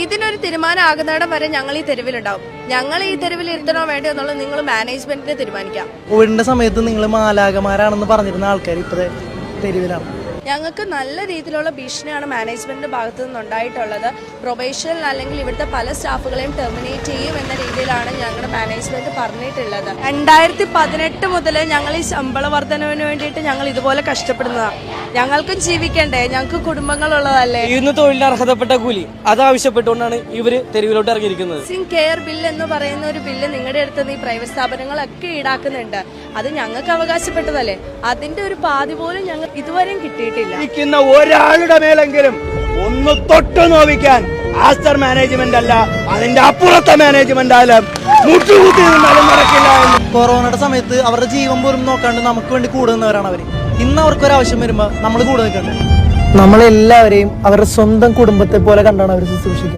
ഇതിനൊരു തീരുമാനമാകുന്നിടം വരെ ഞങ്ങൾ ഈ തെരുവിലുണ്ടാവും. ഞങ്ങൾ ഈ തെരുവിൽ ഇരുത്തണോ വേണ്ടോ എന്നുള്ളത് നിങ്ങൾ മാനേജ്മെന്റിനെ തീരുമാനിക്കാം. കോവിഡിന്റെ സമയത്ത് നിങ്ങൾ മാലാകമാരാണെന്ന് പറഞ്ഞിരുന്ന ആൾക്കാർ ഇപ്പോഴത്തെ തെരുവിലാണ്. ഞങ്ങൾക്ക് നല്ല രീതിയിലുള്ള ഭീഷണിയാണ് മാനേജ്മെന്റിന്റെ ഭാഗത്തു നിന്നുണ്ടായിട്ടുള്ളത്. പ്രൊബേഷൻ അല്ലെങ്കിൽ ഇവിടുത്തെ പല സ്റ്റാഫുകളെയും ടെർമിനേറ്റ് ചെയ്യും എന്ന രീതിയിലാണ് ഞങ്ങളുടെ മാനേജ്മെന്റ് പറഞ്ഞിട്ടുള്ളത്. 2018 മുതൽ ഞങ്ങൾ ഈ ശമ്പള വർധനവിന് വേണ്ടിയിട്ട് ഞങ്ങൾ ഇതുപോലെ കഷ്ടപ്പെടുന്നതാണ്. ഞങ്ങൾക്കും ജീവിക്കണ്ടേ, ഞങ്ങൾക്ക് കുടുംബങ്ങളുള്ളതല്ലേ. ഇന്ന് തൊഴിലിന് അർഹതപ്പെട്ട കൂലി അതാവശ്യപ്പെട്ടുകൊണ്ടാണ് ഇവര് തെരുവിലോട്ട് ഇറങ്ങിയിരിക്കുന്നത്. ഹൗസിംഗ് കെയർ ബില്ല് എന്ന് പറയുന്ന ഒരു ബില്ല് നിങ്ങളുടെ അടുത്ത് നിന്ന് ഈ പ്രൈവറ്റ് സ്ഥാപനങ്ങളൊക്കെ ഈടാക്കുന്നുണ്ട്. അത് ഞങ്ങൾക്ക് അവകാശപ്പെട്ടതല്ലേ. അതിന്റെ ഒരു പാതി പോലും ഞങ്ങൾ ഇതുവരെയും കിട്ടിയിട്ടില്ല. ഒരാളുടെ മേലെങ്കിലും ഒന്ന് തൊട്ടു നോവിക്കാൻ ആസ്റ്റർ മാനേജ്മെന്റ് അല്ല, അതിന്റെ അപ്പുറത്തെ മാനേജ്മെന്റ് ആയാലും മുട്ടുകുത്തി നിന്നാലും നടക്കില്ല. കൊറോണയുടെ സമയത്ത് അവരുടെ ജീവൻ പോലും നോക്കാണ്ട് നമുക്ക് വേണ്ടി കൂടെ നിന്നവരാണ് അവര്. ഇന്ന് അവർക്കൊരാവശ്യം വരുമ്പോ നമ്മൾ കൂടെ നിൽക്കണ്ടേ. നമ്മളെല്ലാവരെയും അവരുടെ സ്വന്തം കുടുംബത്തെ പോലെ കണ്ടാണ് അവർ ശുശ്രൂഷിക്കുന്നത്.